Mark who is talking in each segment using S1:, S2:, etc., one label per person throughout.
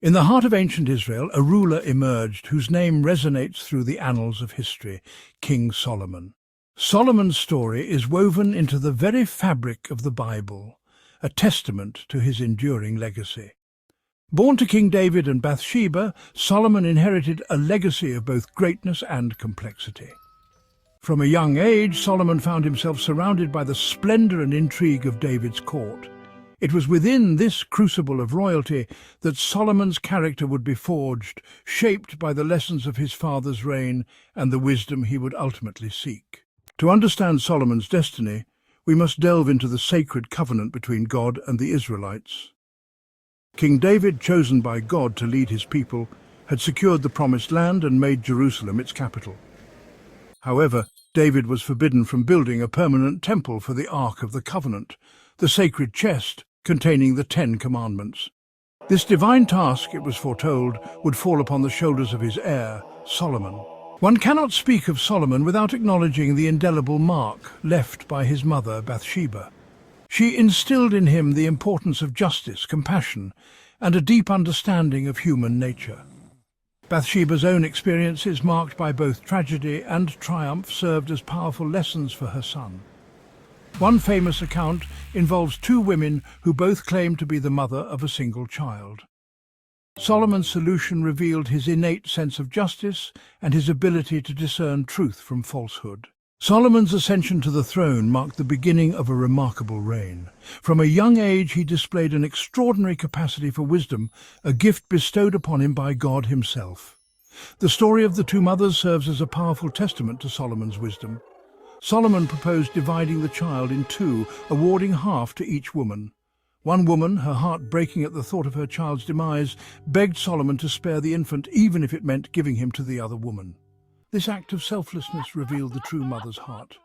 S1: In the heart of ancient Israel, a ruler emerged whose name resonates through the annals of history, King Solomon. Solomon's story is woven into the very fabric of the Bible, a testament to his enduring legacy. Born to King David and Bathsheba, Solomon inherited a legacy of both greatness and complexity. From a young age, Solomon found himself surrounded by the splendor and intrigue of David's court. It was within this crucible of royalty that Solomon's character would be forged, shaped by the lessons of his father's reign and the wisdom he would ultimately seek. To understand Solomon's destiny, we must delve into the sacred covenant between God and the Israelites. King David, chosen by God to lead his people, had secured the promised land and made Jerusalem its capital. However, David was forbidden from building a permanent temple for the Ark of the Covenant, the sacred chest containing the 10 Commandments. This divine task, it was foretold, would fall upon the shoulders of his heir, Solomon. One cannot speak of Solomon without acknowledging the indelible mark left by his mother, Bathsheba. She instilled in him the importance of justice, compassion, and a deep understanding of human nature. Bathsheba's own experiences, marked by both tragedy and triumph, served as powerful lessons for her son. One famous account involves 2 women who both claimed to be the mother of a single child. Solomon's solution revealed his innate sense of justice and his ability to discern truth from falsehood. Solomon's ascension to the throne marked the beginning of a remarkable reign. From a young age he displayed an extraordinary capacity for wisdom, a gift bestowed upon him by God himself. The story of the 2 mothers serves as a powerful testament to Solomon's wisdom. Solomon proposed dividing the child in 2, awarding half to each woman. One woman, her heart breaking at the thought of her child's demise, begged Solomon to spare the infant even if it meant giving him to the other woman. This act of selflessness revealed the true mother's heart,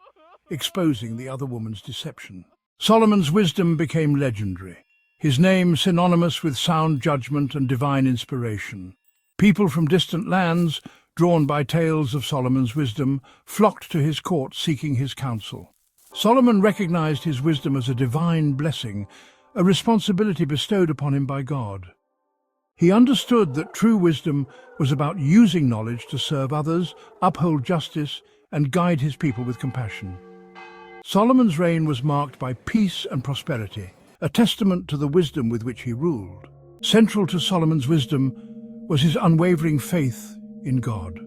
S1: exposing the other woman's deception. Solomon's wisdom became legendary, his name synonymous with sound judgment and divine inspiration. People from distant lands, drawn by tales of Solomon's wisdom, flocked to his court seeking his counsel. Solomon recognized his wisdom as a divine blessing, a responsibility bestowed upon him by God. He understood that true wisdom was about using knowledge to serve others, uphold justice, and guide his people with compassion. Solomon's reign was marked by peace and prosperity, a testament to the wisdom with which he ruled. Central to Solomon's wisdom was his unwavering faith in God.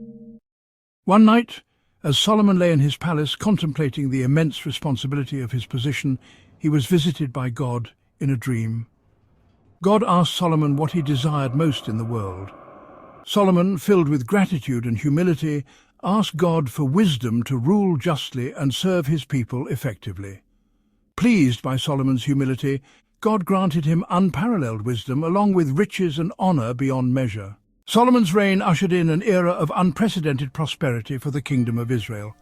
S1: One night, as Solomon lay in his palace contemplating the immense responsibility of his position, he was visited by God in a dream. God asked Solomon what he desired most in the world. Solomon, filled with gratitude and humility, asked God for wisdom to rule justly and serve his people effectively. Pleased by Solomon's humility, God granted him unparalleled wisdom along with riches and honor beyond measure. Solomon's reign ushered in an era of unprecedented prosperity for the kingdom of Israel.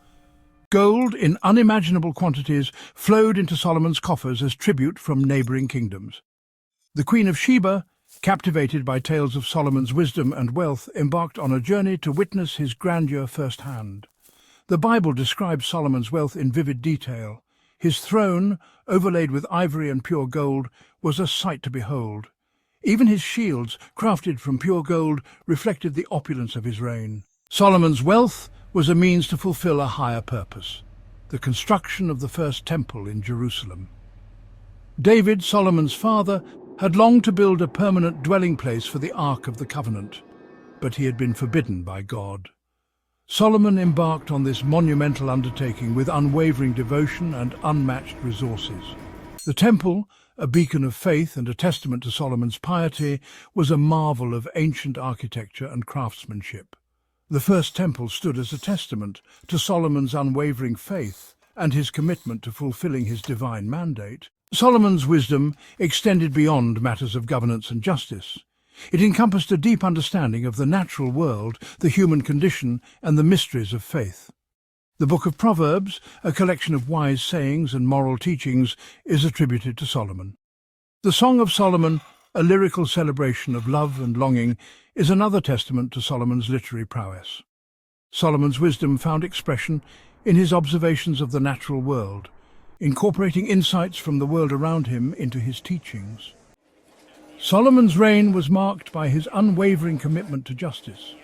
S1: Gold in unimaginable quantities flowed into Solomon's coffers as tribute from neighboring kingdoms. The Queen of Sheba, captivated by tales of Solomon's wisdom and wealth, embarked on a journey to witness his grandeur firsthand. The Bible describes Solomon's wealth in vivid detail. His throne, overlaid with ivory and pure gold, was a sight to behold. Even his shields, crafted from pure gold, reflected the opulence of his reign. Solomon's wealth was a means to fulfill a higher purpose, the construction of the first temple in Jerusalem. David, Solomon's father, had longed to build a permanent dwelling place for the Ark of the Covenant, but he had been forbidden by God. Solomon embarked on this monumental undertaking with unwavering devotion and unmatched resources. The temple, a beacon of faith and a testament to Solomon's piety, was a marvel of ancient architecture and craftsmanship. The first temple stood as a testament to Solomon's unwavering faith and his commitment to fulfilling his divine mandate. Solomon's wisdom extended beyond matters of governance and justice. It encompassed a deep understanding of the natural world, the human condition, and the mysteries of faith. The Book of Proverbs, a collection of wise sayings and moral teachings, is attributed to Solomon. The Song of Solomon, a lyrical celebration of love and longing, is another testament to Solomon's literary prowess. Solomon's wisdom found expression in his observations of the natural world, incorporating insights from the world around him into his teachings. Solomon's reign was marked by his unwavering commitment to justice.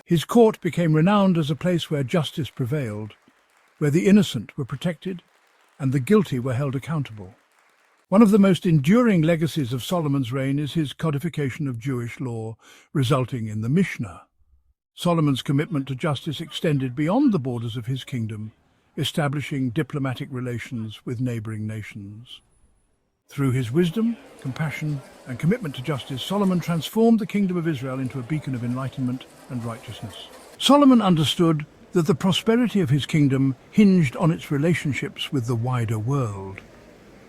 S1: His court became renowned as a place where justice prevailed, where the innocent were protected and the guilty were held accountable. One of the most enduring legacies of Solomon's reign is his codification of Jewish law, resulting in the Mishnah. Solomon's commitment to justice extended beyond the borders of his kingdom, establishing diplomatic relations with neighboring nations. Through his wisdom, compassion, and commitment to justice, Solomon transformed the kingdom of Israel into a beacon of enlightenment and righteousness. Solomon understood that the prosperity of his kingdom hinged on its relationships with the wider world.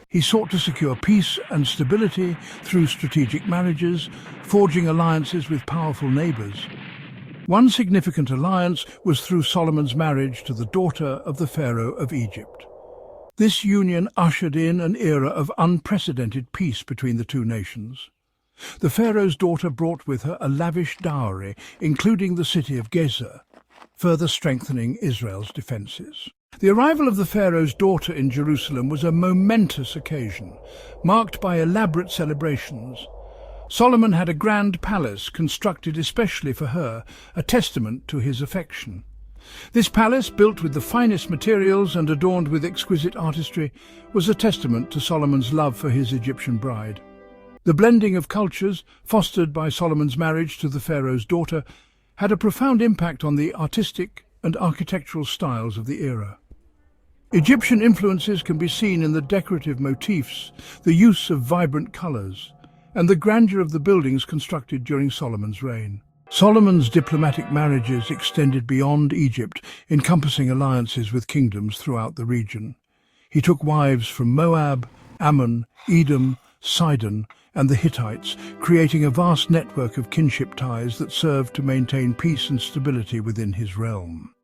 S1: He sought to secure peace and stability through strategic marriages, forging alliances with powerful neighbors. One significant alliance was through Solomon's marriage to the daughter of the Pharaoh of Egypt. This union ushered in an era of unprecedented peace between the two nations. The Pharaoh's daughter brought with her a lavish dowry, including the city of Gezer, further strengthening Israel's defenses. The arrival of the Pharaoh's daughter in Jerusalem was a momentous occasion, marked by elaborate celebrations. Solomon had a grand palace constructed especially for her, a testament to his affection. This palace, built with the finest materials and adorned with exquisite artistry, was a testament to Solomon's love for his Egyptian bride. The blending of cultures, fostered by Solomon's marriage to the Pharaoh's daughter, had a profound impact on the artistic and architectural styles of the era. Egyptian influences can be seen in the decorative motifs, the use of vibrant colors, and the grandeur of the buildings constructed during Solomon's reign. Solomon's diplomatic marriages extended beyond Egypt, encompassing alliances with kingdoms throughout the region. He took wives from Moab, Ammon, Edom, Sidon, and the Hittites, creating a vast network of kinship ties that served to maintain peace and stability within his realm.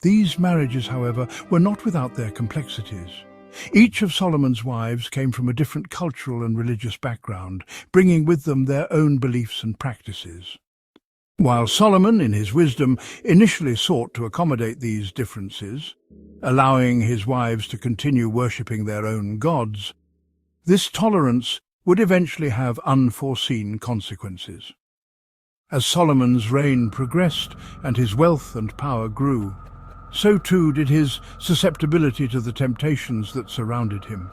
S1: These marriages, however, were not without their complexities. Each of Solomon's wives came from a different cultural and religious background, bringing with them their own beliefs and practices. While Solomon, in his wisdom, initially sought to accommodate these differences, allowing his wives to continue worshipping their own gods, this tolerance would eventually have unforeseen consequences. As Solomon's reign progressed and his wealth and power grew, so too did his susceptibility to the temptations that surrounded him.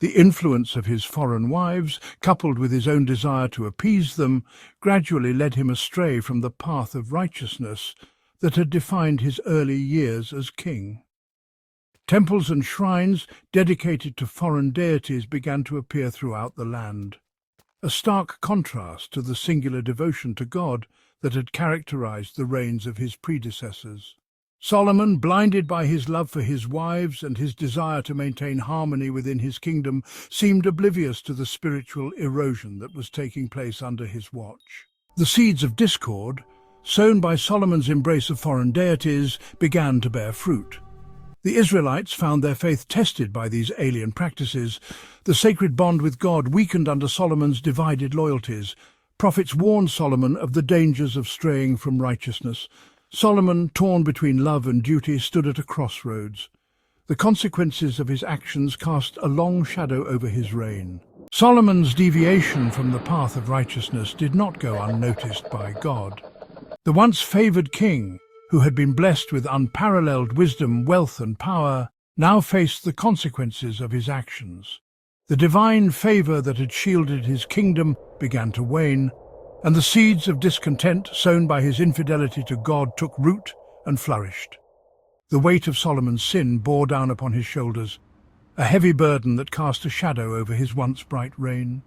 S1: The influence of his foreign wives, coupled with his own desire to appease them, gradually led him astray from the path of righteousness that had defined his early years as king. Temples and shrines dedicated to foreign deities began to appear throughout the land, a stark contrast to the singular devotion to God that had characterized the reigns of his predecessors. Solomon, blinded by his love for his wives and his desire to maintain harmony within his kingdom, seemed oblivious to the spiritual erosion that was taking place under his watch. The seeds of discord, sown by Solomon's embrace of foreign deities, began to bear fruit. The Israelites found their faith tested by these alien practices. The sacred bond with God weakened under Solomon's divided loyalties. Prophets warned Solomon of the dangers of straying from righteousness. Solomon, torn between love and duty, stood at a crossroads. The consequences of his actions cast a long shadow over his reign. Solomon's deviation from the path of righteousness did not go unnoticed by God. The once favored king, who had been blessed with unparalleled wisdom, wealth, and power, now faced the consequences of his actions. The divine favor that had shielded his kingdom began to wane, and the seeds of discontent sown by his infidelity to God took root and flourished. The weight of Solomon's sin bore down upon his shoulders, a heavy burden that cast a shadow over his once bright reign.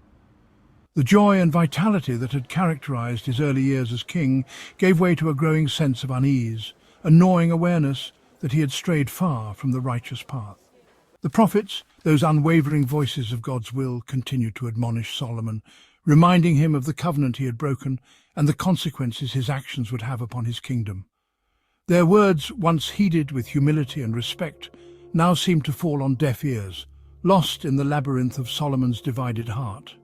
S1: The joy and vitality that had characterized his early years as king gave way to a growing sense of unease, a gnawing awareness that he had strayed far from the righteous path. The prophets, those unwavering voices of God's will, continued to admonish Solomon, reminding him of the covenant he had broken and the consequences his actions would have upon his kingdom. Their words, once heeded with humility and respect, now seemed to fall on deaf ears, lost in the labyrinth of Solomon's divided heart.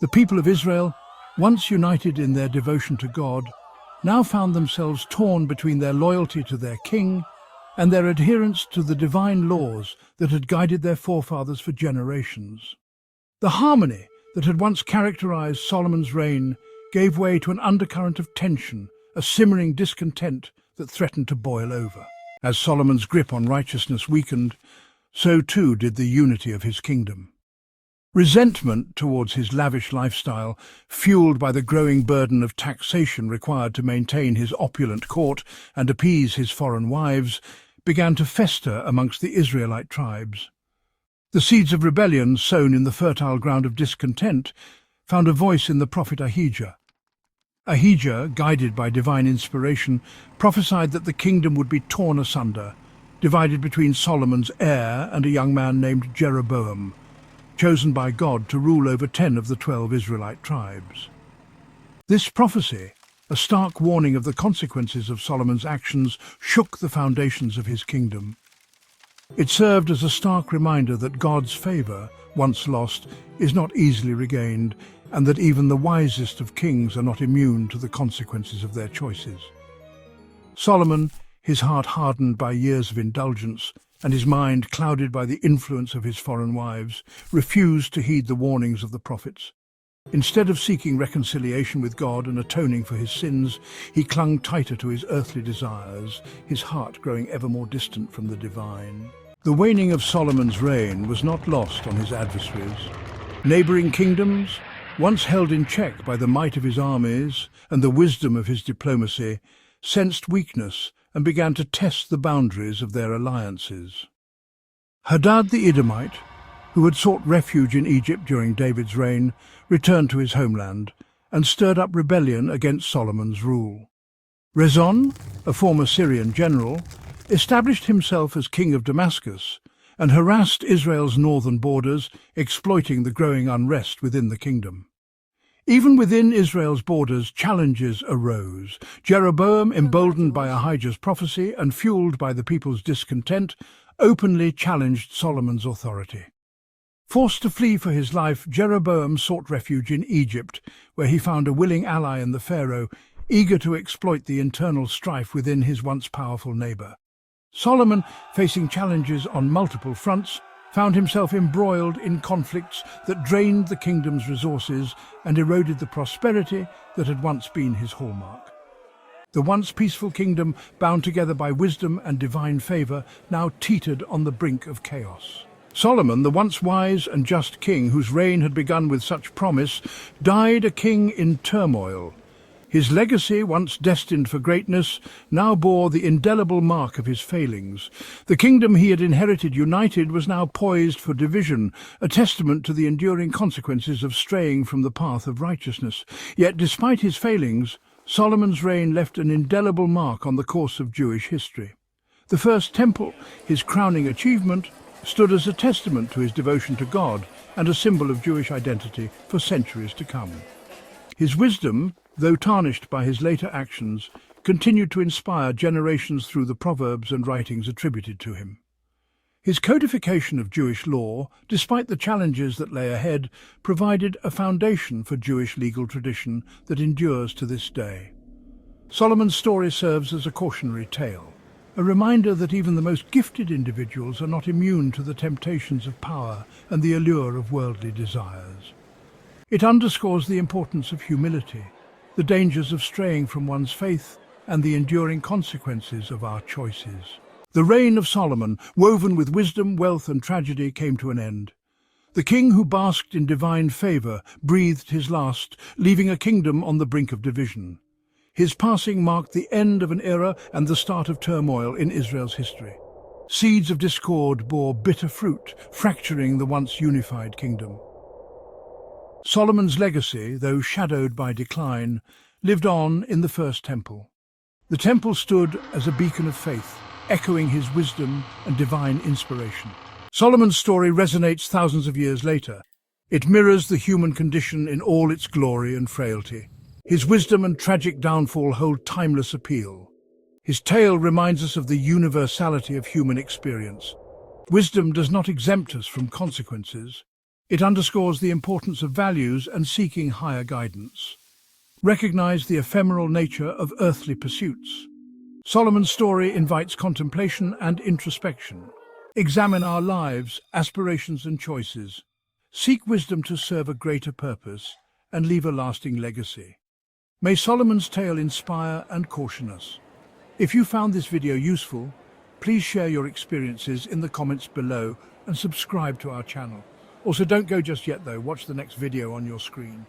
S1: The people of Israel, once united in their devotion to God, now found themselves torn between their loyalty to their king and their adherence to the divine laws that had guided their forefathers for generations. The harmony that had once characterized Solomon's reign gave way to an undercurrent of tension, a simmering discontent that threatened to boil over. As Solomon's grip on righteousness weakened, so too did the unity of his kingdom. Resentment towards his lavish lifestyle, fueled by the growing burden of taxation required to maintain his opulent court and appease his foreign wives, began to fester amongst the Israelite tribes. The seeds of rebellion sown in the fertile ground of discontent found a voice in the prophet Ahijah. Ahijah, guided by divine inspiration, prophesied that the kingdom would be torn asunder, divided between Solomon's heir and a young man named Jeroboam, chosen by God to rule over 10 of the 12 Israelite tribes. This prophecy, a stark warning of the consequences of Solomon's actions, shook the foundations of his kingdom. It served as a stark reminder that God's favor, once lost, is not easily regained, and that even the wisest of kings are not immune to the consequences of their choices. Solomon, his heart hardened by years of indulgence and his mind clouded by the influence of his foreign wives, refused to heed the warnings of the prophets. Instead of seeking reconciliation with God and atoning for his sins, he clung tighter to his earthly desires, his heart growing ever more distant from the divine. The waning of Solomon's reign was not lost on his adversaries. Neighboring kingdoms, once held in check by the might of his armies and the wisdom of his diplomacy, sensed weakness and began to test the boundaries of their alliances. Hadad the Edomite, who had sought refuge in Egypt during David's reign, returned to his homeland and stirred up rebellion against Solomon's rule. Rezon, a former Syrian general, established himself as king of Damascus and harassed Israel's northern borders, exploiting the growing unrest within the kingdom. Even within Israel's borders, challenges arose. Jeroboam, emboldened by Ahijah's prophecy and fueled by the people's discontent, openly challenged Solomon's authority. Forced to flee for his life, Jeroboam sought refuge in Egypt, where he found a willing ally in the Pharaoh, eager to exploit the internal strife within his once powerful neighbor. Solomon, facing challenges on multiple fronts, found himself embroiled in conflicts that drained the kingdom's resources and eroded the prosperity that had once been his hallmark. The once peaceful kingdom, bound together by wisdom and divine favor, now teetered on the brink of chaos. Solomon, the once wise and just king whose reign had begun with such promise, died a king in turmoil. His legacy, once destined for greatness, now bore the indelible mark of his failings. The kingdom he had inherited united was now poised for division, a testament to the enduring consequences of straying from the path of righteousness. Yet, despite his failings, Solomon's reign left an indelible mark on the course of Jewish history. The first temple, his crowning achievement, stood as a testament to his devotion to God and a symbol of Jewish identity for centuries to come. His wisdom, though tarnished by his later actions, continued to inspire generations through the proverbs and writings attributed to him. His codification of Jewish law, despite the challenges that lay ahead, provided a foundation for Jewish legal tradition that endures to this day. Solomon's story serves as a cautionary tale, a reminder that even the most gifted individuals are not immune to the temptations of power and the allure of worldly desires. It underscores the importance of humility, the dangers of straying from one's faith, and the enduring consequences of our choices. The reign of Solomon, woven with wisdom, wealth, and tragedy, came to an end. The king who basked in divine favor breathed his last, leaving a kingdom on the brink of division. His passing marked the end of an era and the start of turmoil in Israel's history. Seeds of discord bore bitter fruit, fracturing the once unified kingdom. Solomon's legacy, though shadowed by decline, lived on in the First Temple. The temple stood as a beacon of faith, echoing his wisdom and divine inspiration. Solomon's story resonates thousands of years later. It mirrors the human condition in all its glory and frailty. His wisdom and tragic downfall hold timeless appeal. His tale reminds us of the universality of human experience. Wisdom does not exempt us from consequences. It underscores the importance of values and seeking higher guidance. Recognize the ephemeral nature of earthly pursuits. Solomon's story invites contemplation and introspection. Examine our lives, aspirations and choices. Seek wisdom to serve a greater purpose and leave a lasting legacy. May Solomon's tale inspire and caution us. If you found this video useful, please share your experiences in the comments below and subscribe to our channel. Also, don't go just yet though, watch the next video on your screen.